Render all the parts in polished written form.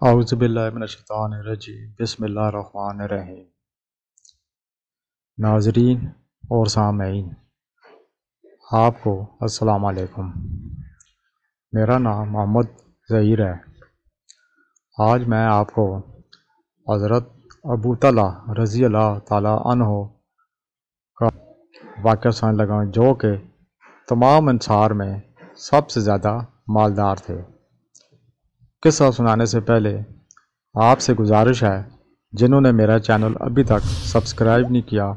اعوذ باللہ من الشیطان الرجیم بسم اللہ الرحمن الرحیم۔ ناظرین اور سامعین، آپ کو السلام علیکم۔ میرا نام محمد ظہیر ہے۔ آج میں آپ کو حضرت ابو طلحہ رضی اللہ تعالیٰ عنہ کا واقعہ سنانے لگا ہوں، جو کہ تمام انصار میں سب سے زیادہ مالدار تھے۔ قصہ سنانے سے پہلے آپ سے گزارش ہے، جنہوں نے میرا چینل ابھی تک سبسکرائب نہیں کیا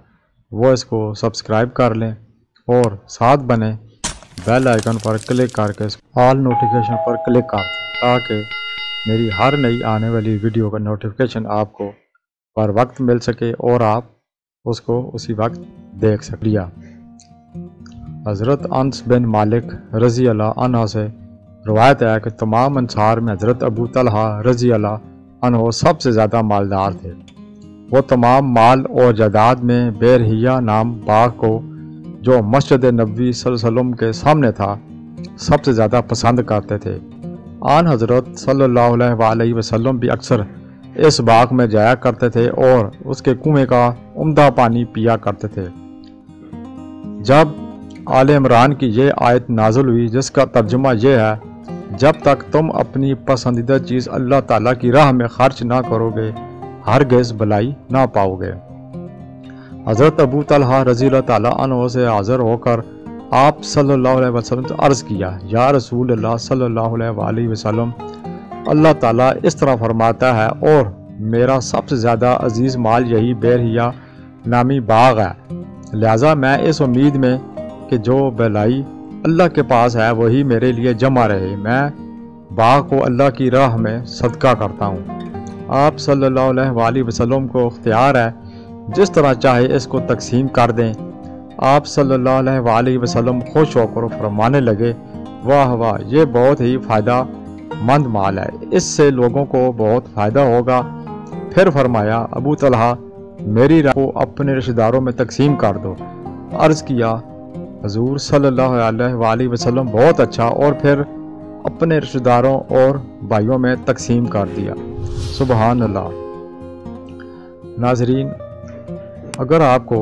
وہ اس کو سبسکرائب کر لیں اور ساتھ بنے بیل آئیکن پر کلک کر کے آل نوٹیفیکیشن پر کلک کر دیں تاکہ میری ہر نئی آنے والی ویڈیو کا نوٹیفیکیشن آپ کو پر وقت مل سکے اور آپ اس کو اسی وقت دیکھ سکیں۔ حضرت انس بن مالک رضی اللہ عنہ سے روایت ہے کہ تمام انصار میں حضرت ابو طلحہ رضی اللہ عنہ سب سے زیادہ مالدار تھے۔ وہ تمام مال اور جائیداد میں بیرحیہ نام باغ کو، جو مسجد نبوی صلی اللہ علیہ وسلم کے سامنے تھا، سب سے زیادہ پسند کرتے تھے۔ آن حضرت صلی اللہ علیہ وسلم بھی اکثر اس باغ میں جایا کرتے تھے اور اس کے کنویں کا عمدہ پانی پیا کرتے تھے۔ جب آل عمران کی یہ آیت نازل ہوئی جس کا ترجمہ یہ ہے، جب تک تم اپنی پسندیدہ چیز اللہ تعالیٰ کی راہ میں خرچ نہ کرو گے ہرگز بھلائی نہ پاؤ گے، حضرت ابو طلحہ رضی اللہ تعالیٰ عنہ سے حاضر ہو کر آپ صلی اللہ علیہ وسلم سے عرض کیا، یا رسول اللہ صلی اللہ علیہ وسلم، اللہ تعالیٰ اس طرح فرماتا ہے اور میرا سب سے زیادہ عزیز مال یہی بیرحیہ نامی باغ ہے، لہٰذا میں اس امید میں کہ جو بھلائی اللہ کے پاس ہے وہی میرے لیے جمع رہے، میں باغ کو اللہ کی راہ میں صدقہ کرتا ہوں۔ آپ صلی اللہ علیہ وسلم کو اختیار ہے، جس طرح چاہے اس کو تقسیم کر دیں۔ آپ صلی اللہ علیہ وسلم خوش ہو کر فرمانے لگے، واہ واہ، یہ بہت ہی فائدہ مند مال ہے، اس سے لوگوں کو بہت فائدہ ہوگا۔ پھر فرمایا، ابو طلحہ، میری راہ کو اپنے رشتہ داروں میں تقسیم کر دو۔ عرض کیا، حضور صلی اللہ علیہ وسلم، بہت اچھا، اور پھر اپنے رشتہ داروں اور بھائیوں میں تقسیم کر دیا۔ سبحان اللہ۔ ناظرین، اگر آپ کو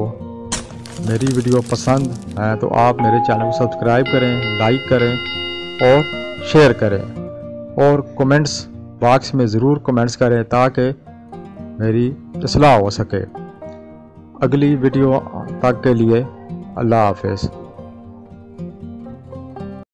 میری ویڈیو پسند ہے تو آپ میرے چینل کو سبسکرائب کریں، لائک کریں اور شیئر کریں، اور کمنٹس باکس میں ضرور کمنٹس کریں تاکہ میری اصلاح ہو سکے۔ اگلی ویڈیو تک کے لیے اللہ حافظ۔